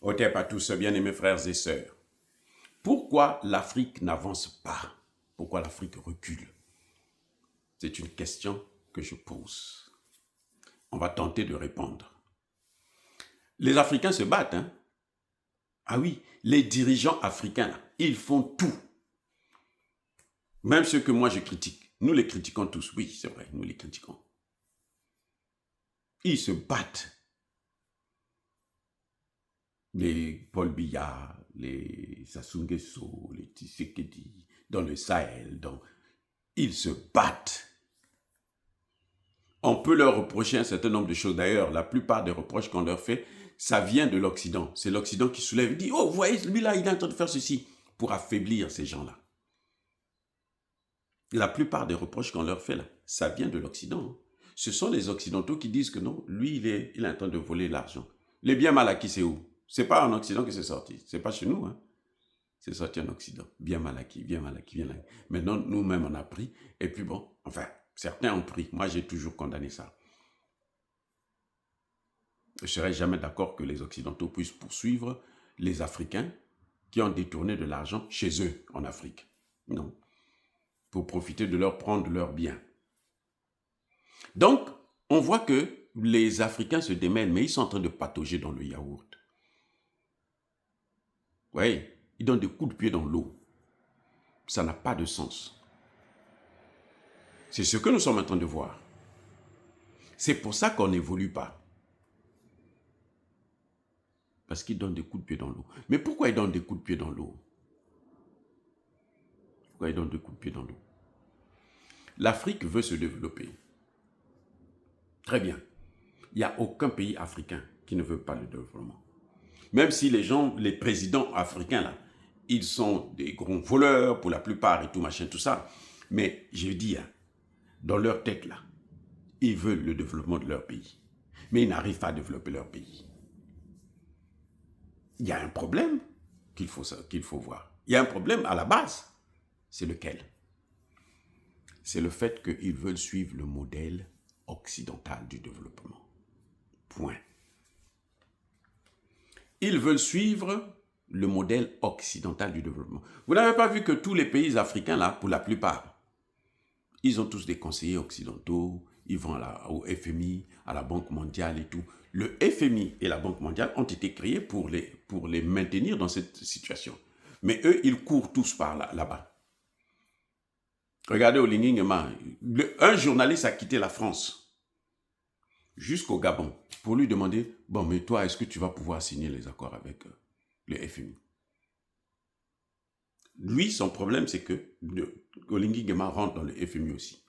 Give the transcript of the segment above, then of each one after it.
Otep à tous, bien-aimés frères et sœurs. Pourquoi l'Afrique n'avance pas? Pourquoi l'Afrique recule? C'est une question que je pose. On va tenter de répondre. Les Africains se battent, hein? Ah oui, les dirigeants africains, là, ils font tout. Même ceux que moi je critique. Nous les critiquons tous, oui, c'est vrai, nous les critiquons. Ils se battent. Les Paul Biya, les Sassou Nguesso, les Tshisekedi, dans le Sahel, ils se battent. On peut leur reprocher un certain nombre de choses. D'ailleurs, la plupart des reproches qu'on leur fait, ça vient de l'Occident. C'est l'Occident qui soulève et dit « Oh, vous voyez, lui-là, il est en train de faire ceci » pour affaiblir ces gens-là. La plupart des reproches qu'on leur fait, là, ça vient de l'Occident. Ce sont les Occidentaux qui disent que non, lui, il est en train de voler l'argent. Les biens mal acquis, c'est où? C'est pas en Occident que c'est sorti. C'est pas chez nous, hein. C'est sorti en Occident. Bien mal acquis, bien mal acquis, bien mal acquis. Maintenant, nous-mêmes, on a pris. Et puis bon, enfin, certains ont pris. Moi, j'ai toujours condamné ça. Je ne serais jamais d'accord que les Occidentaux puissent poursuivre les Africains qui ont détourné de l'argent chez eux, en Afrique. Non. Pour profiter de leur prendre leurs biens. Donc, on voit que les Africains se démènent, mais ils sont en train de patauger dans le yaourt. Oui, ils donnent des coups de pied dans l'eau. Ça n'a pas de sens. C'est ce que nous sommes en train de voir. C'est pour ça qu'on n'évolue pas. Parce qu'ils donnent des coups de pied dans l'eau. Mais pourquoi ils donnent des coups de pied dans l'eau? Pourquoi ils donnent des coups de pied dans l'eau? L'Afrique veut se développer. Très bien. Il n'y a aucun pays africain qui ne veut pas le développement. Même si les présidents africains, là, ils sont des gros voleurs pour la plupart et tout, machin, tout ça. Mais je dis, hein, dans leur tête, là, ils veulent le développement de leur pays. Mais ils n'arrivent pas à développer leur pays. Il y a un problème qu'il faut voir. Il y a un problème à la base. C'est lequel? C'est le fait qu'ils veulent suivre le modèle occidental du développement. Point. Ils veulent suivre le modèle occidental du développement. Vous n'avez pas vu que tous les pays africains, là, pour la plupart, ils ont tous des conseillers occidentaux, ils vont au FMI, à la Banque mondiale et tout. Le FMI et la Banque mondiale ont été créés pour les maintenir dans cette situation. Mais eux, ils courent tous par là-bas. Regardez Oligui Nguema, un journaliste a quitté la France jusqu'au Gabon pour lui demander « Bon, mais toi, est-ce que tu vas pouvoir signer les accords avec le FMI ?» Lui, son problème, c'est que Oligui Nguema rentre dans le FMI aussi.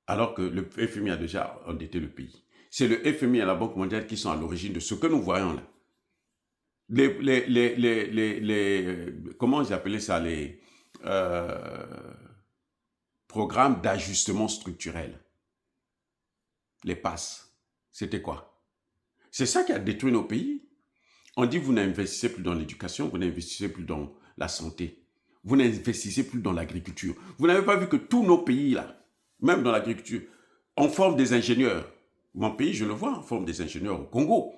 Alors que le FMI a déjà endetté le pays. C'est le FMI et la Banque mondiale qui sont à l'origine de ce que nous voyons là. Comment j'appelais ça? Les programmes d'ajustement structurel. Les PASS. C'était quoi? C'est ça qui a détruit nos pays. On dit vous n'investissez plus dans l'éducation, vous n'investissez plus dans la santé, vous n'investissez plus dans l'agriculture. Vous n'avez pas vu que tous nos pays là, même dans l'agriculture, on forme des ingénieurs. Mon pays, je le vois, on forme des ingénieurs au Congo.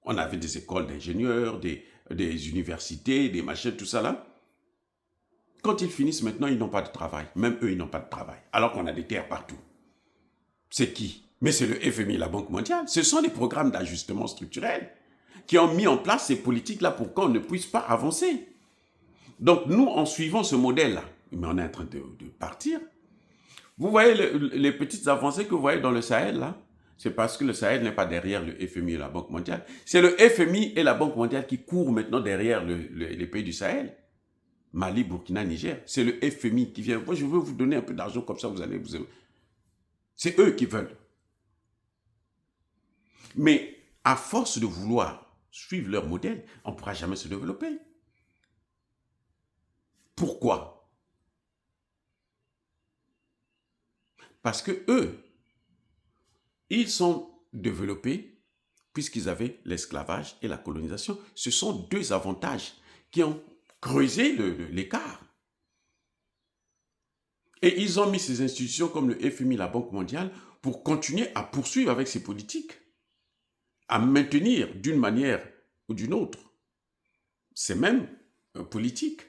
On avait des écoles d'ingénieurs, des universités, des machins, tout ça là. Quand ils finissent maintenant, ils n'ont pas de travail. Même eux, ils n'ont pas de travail. Alors qu'on a des terres partout. C'est qui? Mais c'est le FMI et la Banque mondiale. Ce sont les programmes d'ajustement structurel qui ont mis en place ces politiques-là pour qu'on ne puisse pas avancer. Donc nous, en suivant ce modèle-là, mais on est en train de partir. Vous voyez les petites avancées que vous voyez dans le Sahel, là, c'est parce que le Sahel n'est pas derrière le FMI et la Banque mondiale. C'est le FMI et la Banque mondiale qui courent maintenant derrière les pays du Sahel. Mali, Burkina, Niger. C'est le FMI qui vient. Moi, je veux vous donner un peu d'argent, comme ça vous allez vous... C'est eux qui veulent. Mais à force de vouloir suivre leur modèle, on ne pourra jamais se développer. Pourquoi? Parce que eux, ils sont développés puisqu'ils avaient l'esclavage et la colonisation. Ce sont deux avantages qui ont creusé l'écart. Et ils ont mis ces institutions comme le FMI, la Banque mondiale, pour continuer à poursuivre avec ces politiques. à maintenir d'une manière ou d'une autre. C'est même politique.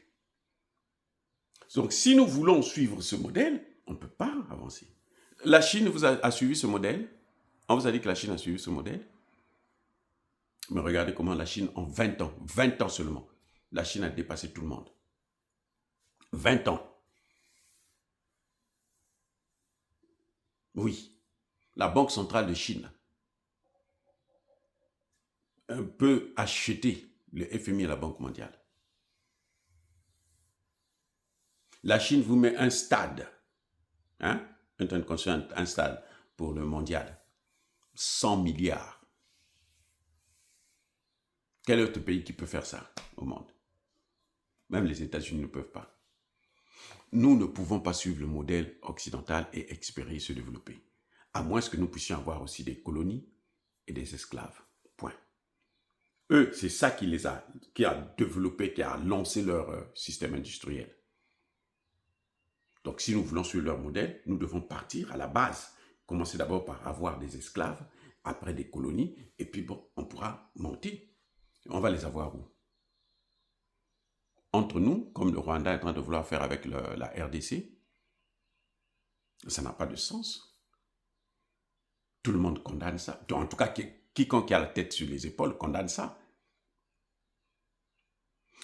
Donc, si nous voulons suivre ce modèle, on ne peut pas avancer. La Chine a suivi ce modèle. On vous a dit que la Chine a suivi ce modèle. Mais regardez comment la Chine, en 20 ans seulement, la Chine a dépassé tout le monde. 20 ans. Oui. La Banque centrale de Chine peut acheter le FMI à la Banque mondiale. La Chine vous met un stade, hein, un stade pour le mondial. 100 milliards. Quel autre pays qui peut faire ça au monde? Même les États-Unis ne peuvent pas. Nous ne pouvons pas suivre le modèle occidental et espérer se développer, à moins que nous puissions avoir aussi des colonies et des esclaves. Point. Eux, c'est ça qui a développé, qui a lancé leur système industriel. Donc, si nous voulons suivre leur modèle, nous devons partir à la base. Commencer d'abord par avoir des esclaves, après des colonies, et puis bon, on pourra monter. On va les avoir où? Entre nous, comme le Rwanda est en train de vouloir faire avec la RDC, ça n'a pas de sens. Tout le monde condamne ça. En tout cas, quiconque a la tête sur les épaules condamne ça.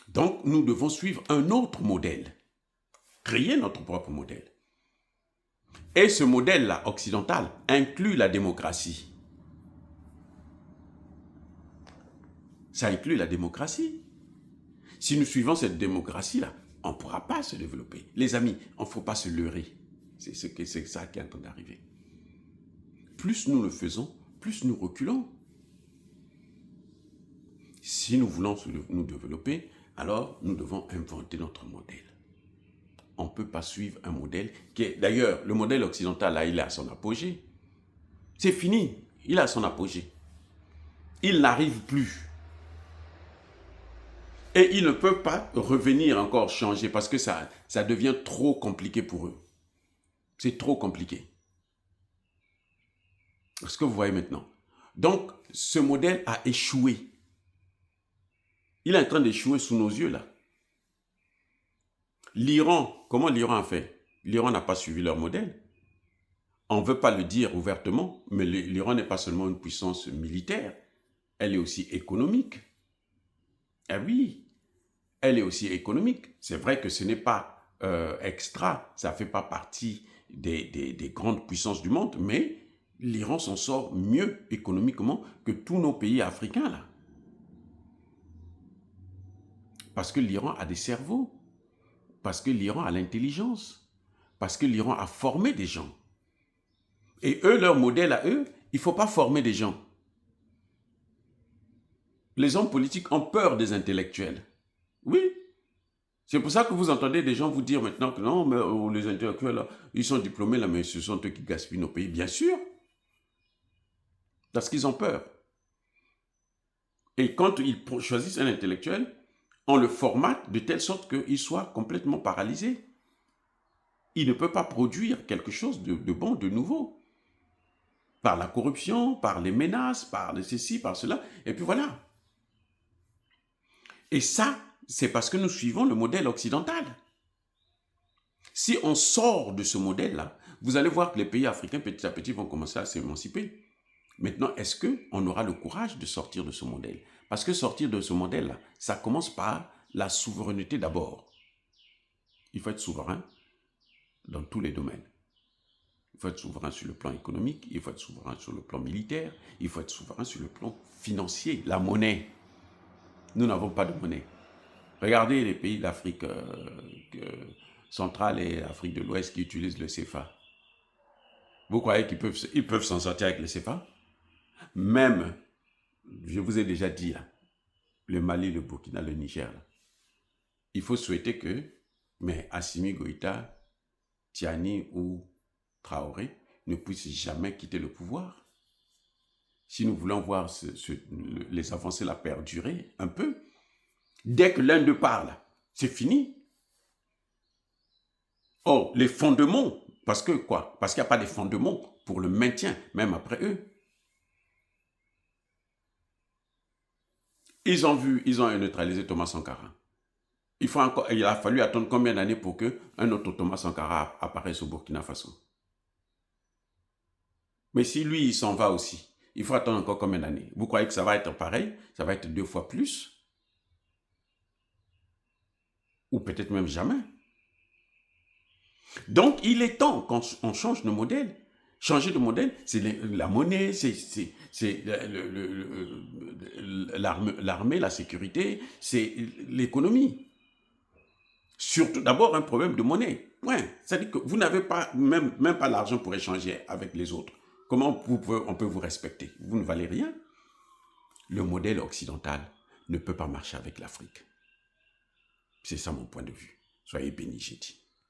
Donc, nous devons suivre un autre modèle. Créer notre propre modèle. Et ce modèle-là, occidental, inclut la démocratie. Ça inclut la démocratie. Si nous suivons cette démocratie-là, on ne pourra pas se développer. Les amis, il ne faut pas se leurrer. C'est ça qui est en train d'arriver. Plus nous le faisons, plus nous reculons. Si nous voulons nous développer, alors nous devons inventer notre modèle. On ne peut pas suivre un modèle qui est... D'ailleurs, le modèle occidental, là, il est à son apogée. C'est fini. Il est à son apogée. Il n'arrive plus. Et ils ne peuvent pas revenir encore changer parce que ça devient trop compliqué pour eux. C'est trop compliqué. Ce que vous voyez maintenant. Donc, ce modèle a échoué. Il est en train d'échouer sous nos yeux, là. L'Iran, comment l'Iran a fait? L'Iran n'a pas suivi leur modèle. On ne veut pas le dire ouvertement, mais l'Iran n'est pas seulement une puissance militaire, elle est aussi économique. Ah oui, elle est aussi économique. C'est vrai que ce n'est pas extra, ça ne fait pas partie des grandes puissances du monde, mais l'Iran s'en sort mieux économiquement que tous nos pays africains, là. Parce que l'Iran a des cerveaux, parce que l'Iran a l'intelligence, parce que l'Iran a formé des gens. Et eux, leur modèle à eux, il ne faut pas former des gens. Les hommes politiques ont peur des intellectuels. Oui. C'est pour ça que vous entendez des gens vous dire maintenant que non, mais les intellectuels, là, ils sont diplômés, là, mais ce sont eux qui gaspillent nos pays. Bien sûr. Parce qu'ils ont peur. Et quand ils choisissent un intellectuel, on le formate de telle sorte qu'il soit complètement paralysé. Il ne peut pas produire quelque chose de bon, de nouveau. Par la corruption, par les menaces, par ceci, par cela. Et puis voilà. Et ça, c'est parce que nous suivons le modèle occidental. Si on sort de ce modèle-là, vous allez voir que les pays africains, petit à petit, vont commencer à s'émanciper. Maintenant, est-ce qu'on aura le courage de sortir de ce modèle? Parce que sortir de ce modèle-là, ça commence par la souveraineté d'abord. Il faut être souverain dans tous les domaines. Il faut être souverain sur le plan économique, il faut être souverain sur le plan militaire, il faut être souverain sur le plan financier, la monnaie. Nous n'avons pas de monnaie. Regardez les pays d'Afrique centrale et Afrique de l'Ouest qui utilisent le CFA. Vous croyez qu'ils peuvent s'en sortir avec le CFA? Même, je vous ai déjà dit, là, le Mali, le Burkina, le Niger, là, il faut souhaiter que, mais Assimi Goïta, Tiani ou Traoré ne puissent jamais quitter le pouvoir. Si nous voulons voir les avancées là perdurer un peu, dès que l'un d'eux parle, c'est fini. Or, les fondements, parce que quoi? Parce qu'il n'y a pas de fondements pour le maintien, même après eux. Ils ont neutralisé Thomas Sankara. Il a fallu attendre combien d'années pour qu'un autre Thomas Sankara apparaisse au Burkina Faso? Mais si lui, il s'en va aussi, il faut attendre encore combien d'années? Vous croyez que ça va être pareil? Ça va être 2 fois plus? Ou peut-être même jamais. Donc, il est temps qu'on change de modèle. Changer de modèle, c'est la monnaie, c'est l'armée, la sécurité, c'est l'économie. Surtout, d'abord, un problème de monnaie. Ouais. C'est-à-dire que vous n'avez pas, même pas l'argent pour échanger avec les autres. Comment on peut vous respecter? Vous ne valez rien. Le modèle occidental ne peut pas marcher avec l'Afrique. C'est ça mon point de vue. Soyez bénis, j'ai dit.